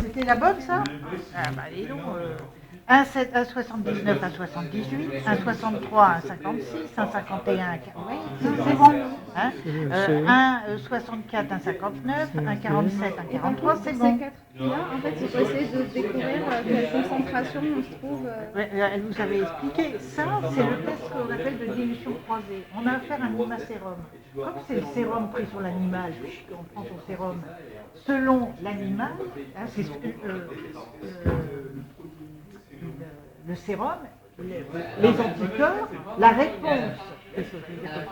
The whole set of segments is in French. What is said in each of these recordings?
C'était la bonne, ça? Ah bah dis donc. 1,79, 1,78, 1,63, 1,56, 1,51, oui, c'est bon. Hein 1,64, 1,59, 1,47, 1,43, c'est bon. Là, en fait, il faut essayer de découvrir quelle concentration on se trouve. Elle vous avait expliqué. Ça, c'est le test qu'on appelle de dilution croisée. On a affaire à un limasérum. Comme c'est le sérum pris sur l'animal, on prend son sérum selon l'animal, hein, c'est le sérum, les anticorps, la réponse, comme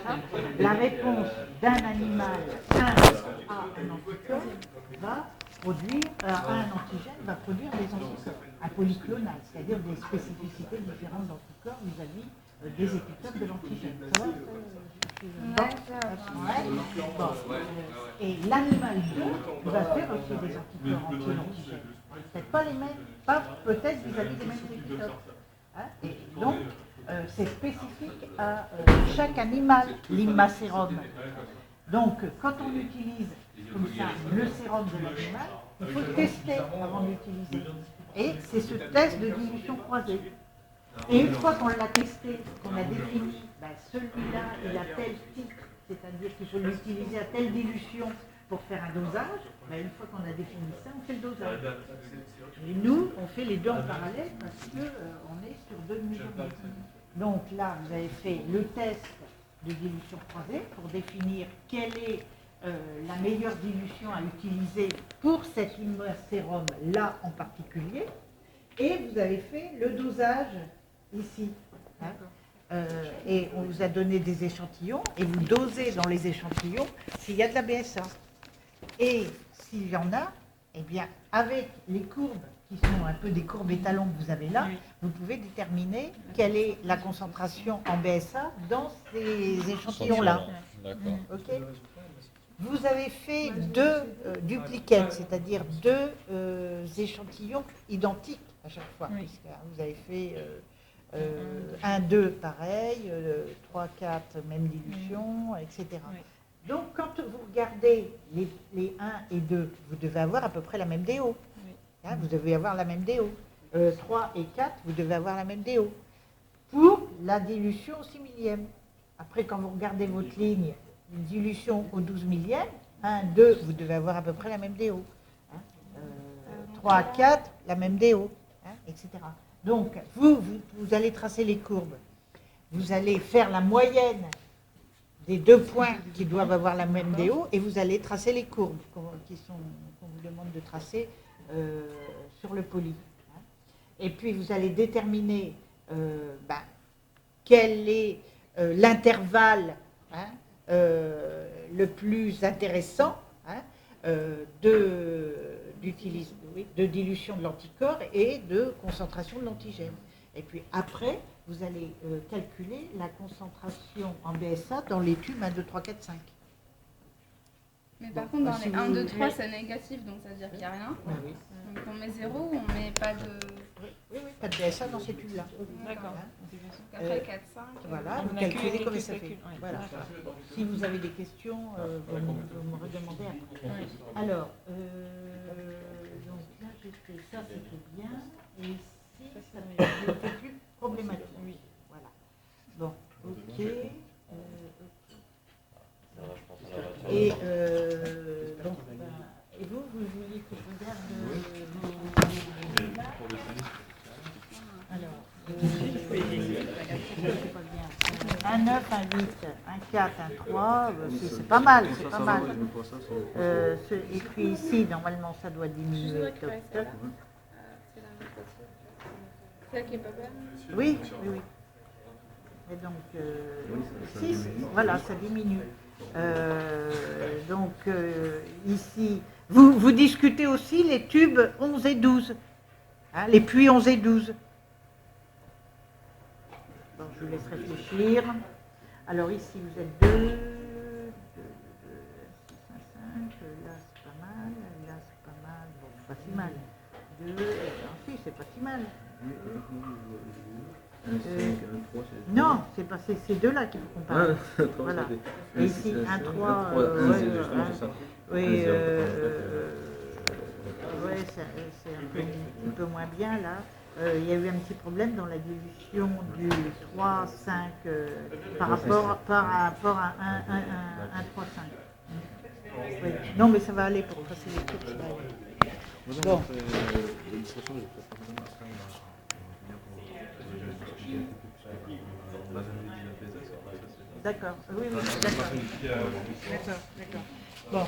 ça, la réponse d'un animal à un anticorps va produire, un antigène va produire des anticorps, un polyclonal, c'est-à-dire des spécificités différentes d'anticorps vis-à-vis des épitopes de l'antigène. Ça va? Et l'animal 2 va faire aussi des anticorps anti-antigènes. Peut-être pas les mêmes, pas peut-être vis-à-vis des mêmes épitopes. Hein? Et donc, c'est spécifique à chaque animal, l'immasérum. Donc, quand on utilise comme ça le sérum de l'animal, il faut le tester avant de l'utiliser. Et c'est ce test de dilution croisée. Et une fois qu'on l'a testé, qu'on a défini, celui-là, il a tel titre, c'est-à-dire qu'il faut l'utiliser à telle dilution pour faire un dosage, une fois qu'on a défini ça, on fait le dosage. Et nous, on fait les deux en parallèle parce qu'on est sur deux mesures. Donc là, vous avez fait le test de dilution croisée pour définir quelle est la meilleure dilution à utiliser pour cet immasérum-là en particulier. Et vous avez fait le dosage ici. Hein. Et on vous a donné des échantillons et vous dosez dans les échantillons s'il y a de la BSA. Et s'il y en a, eh bien, avec les courbes qui sont un peu des courbes étalons que vous avez là, vous pouvez déterminer quelle est la concentration en BSA dans ces échantillons-là. D'accord. Okay. Vous avez fait deux duplicates, c'est-à-dire deux échantillons identiques à chaque fois. Puisque, vous avez fait 1, 2 pareil, 3, 4 même dilution, etc. Donc quand vous regardez les 1 et 2, vous devez avoir à peu près la même DO. Hein, vous devez avoir la même DO. 3 et 4, vous devez avoir la même DO. Pour la dilution au 6 millième. Après, quand vous regardez votre ligne, une dilution au 12 millième, 1, 2, vous devez avoir à peu près la même DO. Hein, 3, 4, la même DO, hein, etc. Donc, vous allez tracer les courbes. Vous allez faire la moyenne des deux points qui doivent avoir la même DO et vous allez tracer les courbes qu'on vous demande de tracer sur le poly. Hein. Et puis, vous allez déterminer quel est l'intervalle le plus intéressant de dilution de l'anticorps et de concentration de l'antigène. Et puis après, vous allez calculer la concentration en BSA dans les tubes 1, 2, 3, 4, 5. Mais par contre, dans les 1, 2, 3, c'est négatif, donc ça veut dire qu'il n'y a rien. Oui. Donc on met 0 ou on met pas de... Oui, pas de BSA dans ces tubes-là. D'accord. Après 4, 5... Voilà, vous calculez comme ça fait. Voilà. Si vous avez des questions, vous me redemandez après. Alors, donc là, j'ai fait ça, c'était bien. Et ici, ça c'était plus problématique. Voilà. Bon, ok. Et donc, et vous vouliez que je regarde alors, c'est pas bien. Un 9, un 8, un 4, un 3, c'est pas mal, c'est pas mal. Et puis ici, normalement, ça doit diminuer. C'est ça qui est pas bien. Oui. Et donc, 6, voilà, ça diminue. Donc, ici, vous discutez aussi les tubes 11 et 12, hein, les puits 11 et 12. Bon, je vous laisse réfléchir. Alors ici, vous êtes 2, 6, 5, là c'est pas mal, là c'est pas mal, bon, c'est pas si mal. 2, si, c'est pas si mal. Non, c'est pas ces deux-là qu'il faut comparer. Voilà. Et ici, 1, 3, oui, c'est un petit peu moins bien là. Il y a eu un petit problème dans la division du 3-5 par rapport à 1-3-5. Oui. Non, mais ça va aller pour passer les trucs. Ça va aller. Bon. D'accord, oui, d'accord. D'accord. Bon.